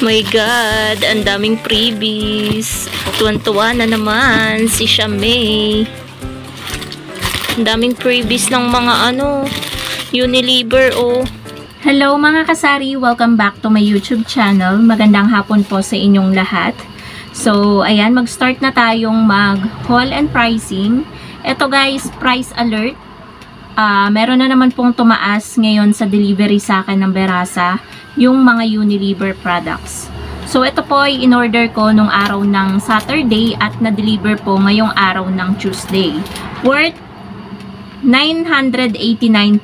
My God, ang daming freebies. Tuwan-tuwa na naman si Shamay. Ang daming freebies ng mga Unilever Hello mga kasari, welcome back to my YouTube channel. Magandang hapon po sa inyong lahat. So, ayan, mag-start na tayong mag-haul and pricing. Ito guys, price alert. Meron na naman pong tumaas ngayon sa delivery sa akin ng Berasa, yung mga Unilever products. So, ito po ay in-order ko nung araw ng Saturday at na-deliver po ngayong araw ng Tuesday. Worth 989.42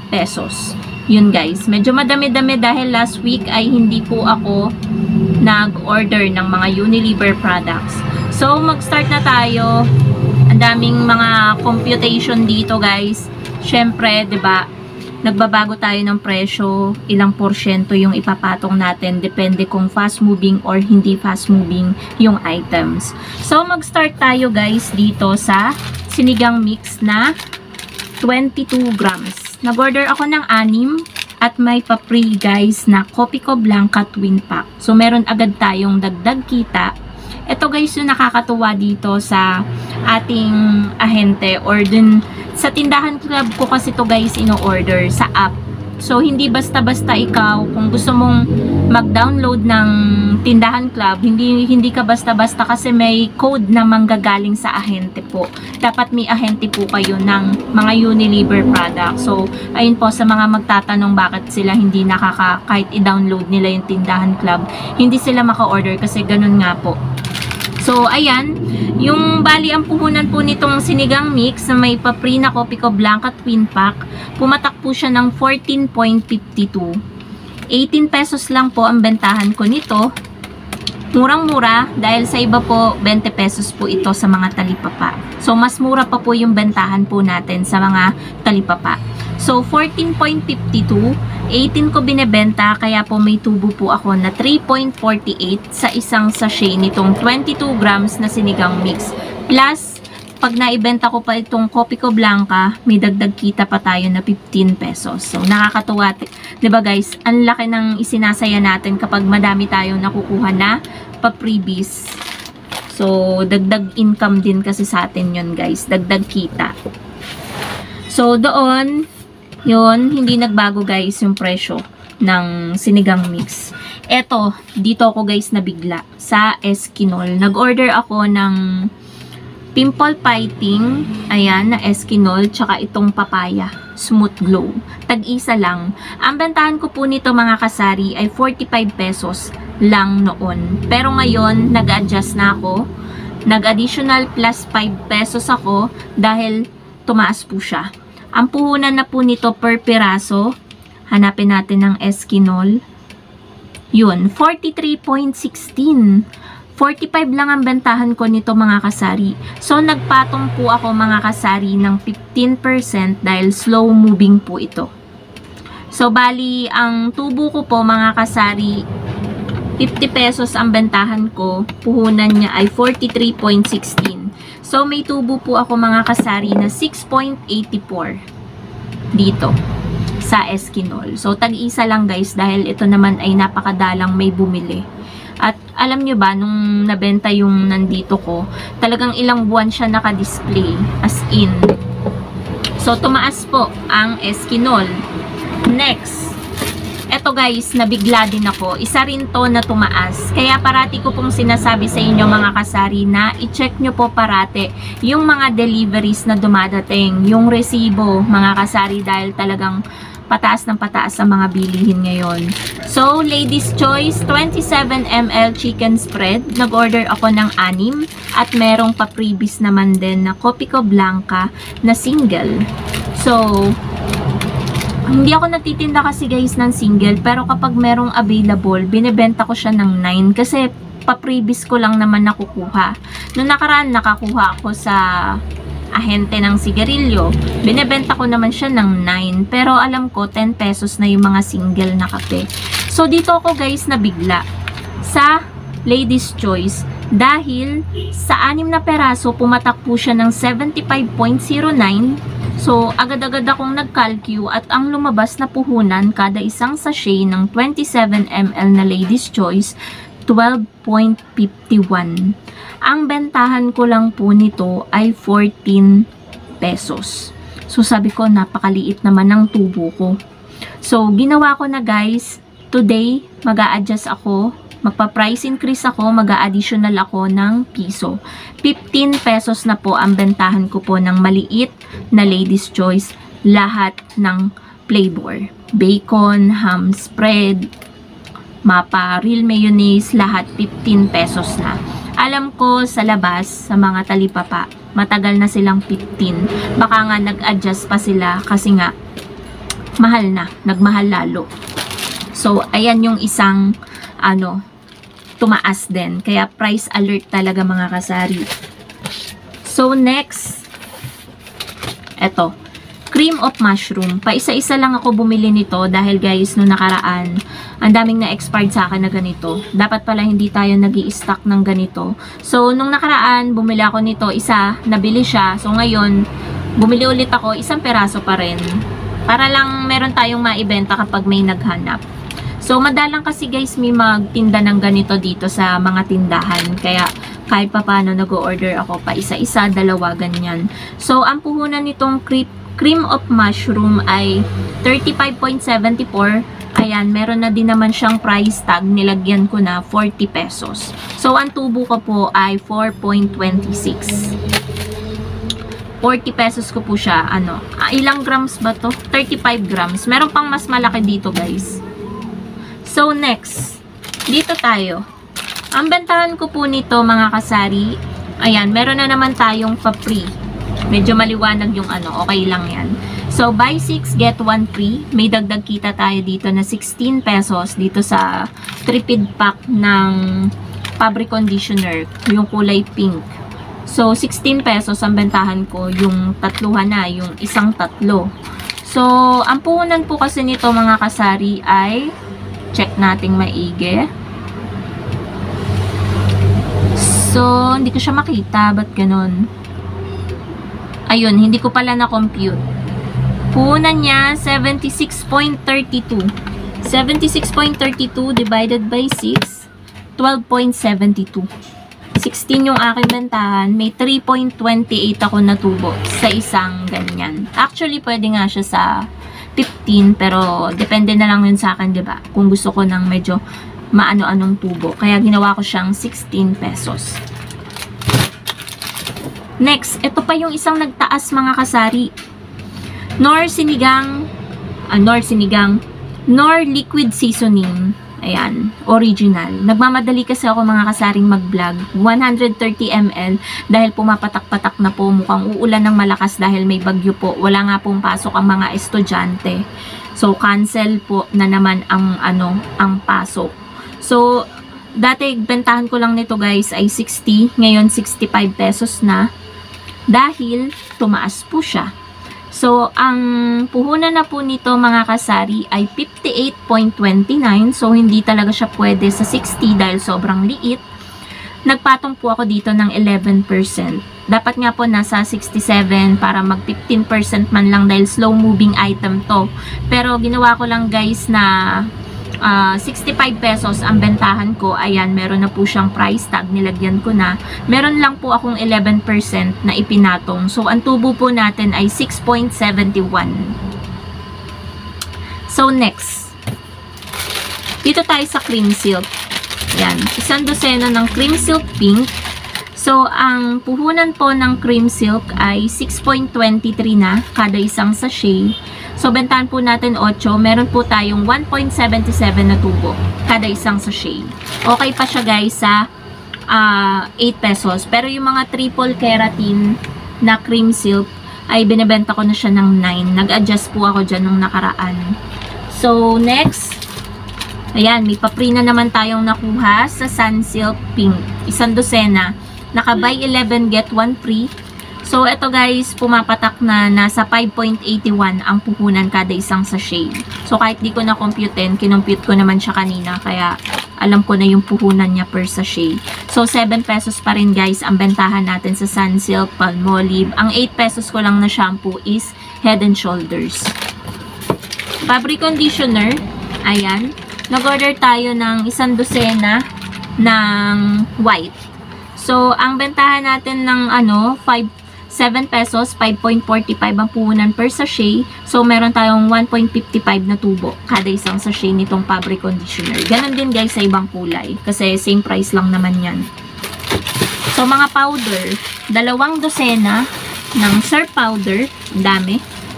pesos. Yun guys, medyo madami-dami dahil last week ay hindi po ako nag-order ng mga Unilever products. So, mag-start na tayo. Ang daming mga computation dito guys. Syempre, 'di ba? Nagbabago tayo ng presyo, ilang porsyento yung ipapatong natin, depende kung fast moving or hindi fast moving yung items. So, mag-start tayo guys dito sa sinigang mix na 22 grams. Nag-order ako ng 6 at may pa-free guys na Copico Blanca Twin Pack. So, meron agad tayong dagdag kita. Ito guys yung nakakatuwa dito sa ating ahente or dun sa tindahan club ko kasi to guys ino-order sa app. So, hindi basta-basta ikaw, kung gusto mong mag-download ng tindahan club, hindi ka basta-basta kasi may code na manggagaling sa ahente po. Dapat may ahente po kayo ng mga Unilever product. So, ayun po sa mga magtatanong bakit sila hindi kahit i-download nila yung tindahan club, hindi sila maka-order kasi ganun nga po. So, ayan, yung bali ang puhunan po nitong sinigang mix na may pa-free na Copico Blanca Twin Pack, pumatak po siya ng 14.52. 18 pesos lang po ang bentahan ko nito. Murang-mura dahil sa iba po 20 pesos po ito sa mga talipapa. So, mas mura pa po yung bentahan po natin sa mga talipapa. So, 14.52, 18 ko binebenta, kaya po may tubo po ako na 3.48 sa isang sachet nitong 22 grams na sinigang mix. Plus, pag naibenta ko pa itong Copico Blanca, may dagdag kita pa tayo na 15 pesos. So, nakakatuwa. Diba guys, ang laki ng isinasaya natin kapag madami tayong nakukuha na pa-freebies. So, dagdag income din kasi sa atin yun guys. Dagdag kita. So, doon, yun, hindi nagbago guys yung presyo ng sinigang mix. Eto, dito ako guys nabigla sa Eskinol. Nag-order ako ng pimple fighting, ayan, na Eskinol, tsaka itong papaya, smooth glow. Tag-isa lang. Ang bentahan ko po nito mga kasari ay 45 pesos lang noon. Pero ngayon, nag-adjust na ako. Nag-additional plus 5 pesos ako dahil tumaas po siya. Ang puhunan na po nito per piraso, hanapin natin ng Eskinol. Yun, 43.16. 45 lang ang bentahan ko nito mga kasari. So, nagpatong po ako mga kasari ng 15% dahil slow moving po ito. So, bali, ang tubo ko po mga kasari, 50 pesos ang bentahan ko. Puhunan niya ay 43.16. So, may tubo po ako mga kasari na 6.84 dito sa Eskinol. So, tag-isa lang guys dahil ito naman ay napakadalang may bumili. At alam nyo ba, nung nabenta yung nandito ko, talagang ilang buwan siya naka-display as in. So, tumaas po ang Eskinol. Next. Eto guys, nabigla din ako. Isa rin to na tumaas. Kaya parati ko pong sinasabi sa inyo mga kasari na i-check nyo po parati yung mga deliveries na dumadating. Yung resibo mga kasari dahil talagang pataas ng pataas ang mga bilihin ngayon. So, ladies choice, 27 ml chicken spread. Nag-order ako ng 6 at merong pa-freebies naman din na Copico Blanca na single. So, hindi ako nagtitinda kasi guys ng single, pero kapag merong available, binibenta ko siya ng 9 kasi pa-freebies ko lang naman nakukuha. Noong nakaraan, nakakuha ako sa ahente ng sigarilyo. Binibenta ko naman siya ng 9, pero alam ko 10 pesos na yung mga single na kape. So, dito ako guys nabigla sa ladies choice dahil sa 6 na peraso, pumatak po siya ng 75.09. So, agad-agad akong nag-calcu at ang lumabas na puhunan kada isang sachet ng 27 ml na Lady's Choice, 12.51. Ang bentahan ko lang po nito ay 14 pesos. So, sabi ko, napakaliit naman ng tubo ko. So, ginawa ko na guys, today, mag-a-adjust ako, magpa-price increase ako, mag-a-additional ako ng piso. 15 pesos na po ang bentahan ko po ng maliit na Lady's Choice, lahat ng flavor. Bacon, ham spread, mapa, real mayonnaise, lahat 15 pesos na. Alam ko sa labas, sa mga talipapa, matagal na silang 15. Baka nga nag-adjust pa sila kasi nga mahal na, nagmahal lalo. So, ayan yung isang tumaas din. Kaya price alert talaga mga kasari. So, next, eto, cream of mushroom. Paisa-isa lang ako bumili nito dahil guys, nung nakaraan, ang daming na-expired sa akin na ganito. Dapat pala hindi tayo nag-i-stock ng ganito. So, nung nakaraan, bumili ako nito, isa, nabili siya. So, ngayon, bumili ulit ako, isang peraso pa rin. Para lang meron tayong maibenta kapag may naghanap. So, madalang kasi guys, may magtinda ng ganito dito sa mga tindahan. Kaya, kahit pa paano nag-order ako pa isa-isa, dalawa, ganyan. So, ang puhunan nitong cream of mushroom ay 35.74. Ayan, meron na din naman siyang price tag. Nilagyan ko na 40 pesos. So, ang tubo ko po ay 4.26. 40 pesos ko po siya. Ilang grams ba to? 35 grams. Meron pang mas malaki dito, guys. So, next. Dito tayo. Ang bentahan ko po nito, mga kasari, ayan, meron na naman tayong pa-free. Medyo maliwanag yung okay lang yan. So, buy 6, get 1 free. May dagdag kita tayo dito na 16 pesos dito sa tripid pack ng fabric conditioner, yung kulay pink. So, 16 pesos ang bentahan ko, yung tatluhan na, yung isang tatlo. So, ang puhunan po kasi nito mga kasari ay, check nating maigi. So, hindi ko siya makita, ba't ganun? Ayun, hindi ko pala na-compute. Puhunan niya, 76.32. 76.32 divided by 6, 12.72. 16 yung aking bentahan. May 3.28 ako natubo sa isang ganyan. Actually, pwede nga siya sa 15, pero depende na lang yun sa akin, diba? Kung gusto ko ng medyo maano-anong tubo. Kaya ginawa ko siyang 16 pesos. Next, ito pa yung isang nagtaas mga kasari. Nor liquid seasoning. Ayan, original. Nagmamadali kasi ako mga kasaring mag-vlog. 130 ml dahil pumapatak-patak na po, mukhang uulan ng malakas dahil may bagyo po. Wala nga pong pasok ang mga estudyante. So, cancel po na naman ang pasok. So, dati bentahan ko lang nito guys ay 60. Ngayon, 65 pesos na. Dahil tumaas po siya. So, ang puhunan na po nito mga kasari ay 58.29. So, hindi talaga siya pwede sa 60 dahil sobrang liit. Nagpatong po ako dito ng 11%. Dapat nga po nasa 67 para mag 15% man lang dahil slow moving item to. Pero ginawa ko lang guys na 65 pesos ang bentahan ko. Ayan, meron na po siyang price tag, nilagyan ko na. Meron lang po akong 11% na ipinatong. So, ang tubo po natin ay 6.71. So, next. Dito tayo sa cream silk. Ayan, isang dosena ng cream silk pink. So, ang puhunan po ng cream silk ay 6.23 na kada isang sachet. So, bentahan po natin 8. Meron po tayong 1.77 na tubo kada isang sachet. Okay pa siya guys sa 8 pesos. Pero yung mga triple keratin na cream silk ay binibenta ko na siya ng 9. Nag-adjust po ako dyan nung nakaraan. So, next. Ayan, may pa-free na naman tayong nakuha sa Sunsilk Pink. Isang dosena. Naka-buy 11, get 1 free. So, ito guys, pumapatak na nasa 5.81 ang puhunan kada isang sachet. So, kahit di ko na-computein, kinompute ko naman siya kanina. Kaya, alam ko na yung puhunan niya per sachet. So, 7 pesos pa rin guys ang bentahan natin sa Sunsilk Palmolive. Ang 8 pesos ko lang na shampoo is Head and Shoulders. Fabric conditioner, ayan. Nag-order tayo ng 1 dosena ng white. So, ang bentahan natin ng 7 pesos, 5.45 ang puhunan per sachet. So, meron tayong 1.55 na tubo kada isang sachet nitong fabric conditioner. Ganon din guys sa ibang kulay. Kasi same price lang naman yan. So, mga powder, 2 dosena ng Surf powder. Ang dami.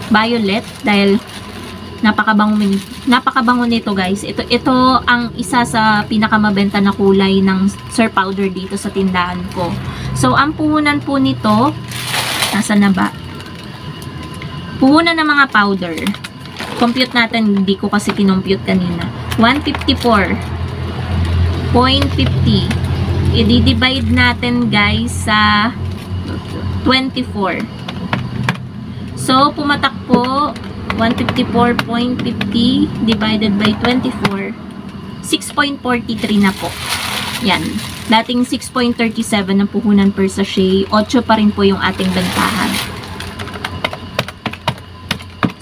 Violet, dahil napakabango nito guys. Ito ang isa sa pinakamabenta na kulay ng Surf powder dito sa tindahan ko. So, ang puhunan po nito, nasa na ba? Puhunan ng mga powder. Compute natin, hindi ko kasi kinompute kanina. 154.50. I-divide natin guys sa 24. So, pumatak po 154.50 divided by 24. 6.43 na po. Yan. Dating 6.37 ang puhunan per sachet. 8 pa rin po yung ating bentahan.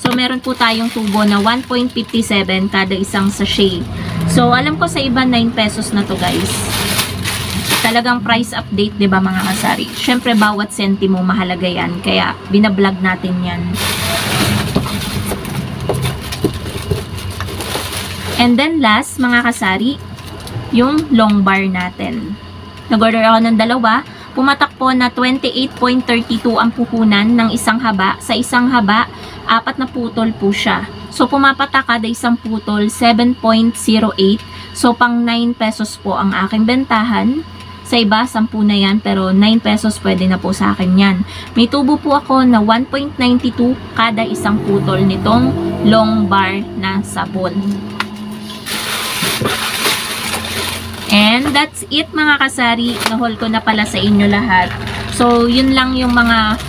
So, meron po tayong tubo na 1.57 kada isang sachet. So, alam ko sa iba 9 pesos na to guys. Talagang price update, 'di ba mga kasari? Syempre bawat sentimo mahalaga 'yan, kaya binablog natin 'yan. And then last, mga kasari, yung long bar natin. Nag-order ako ng 2, pumatak po na 28.32 ang puhunan ng isang haba. Sa isang haba, 4 na putol po siya. So, pumapatak kada isang putol, 7.08. So, pang 9 pesos po ang aking bentahan. Sa iba, 10 na yan, pero 9 pesos pwede na po sa akin yan. May tubo po ako na 1.92 kada isang putol nitong long bar na sabon. And that's it mga kasari. Nahol ko na pala sa inyo lahat. So, yun lang yung mga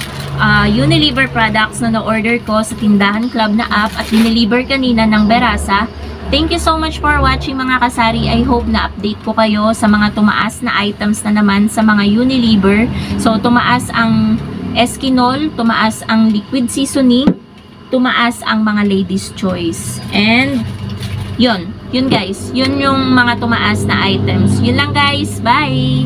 Unilever products na na-order ko sa Tindahan Club na app at dineliver kanina ng Berasa. Thank you so much for watching mga kasari. I hope na update ko kayo sa mga tumaas na items na naman sa mga Unilever. So, tumaas ang Eskinol, tumaas ang liquid seasoning, tumaas ang mga ladies choice. And, yun guys. Yun yung mga tumaas na items. Yun lang guys. Bye!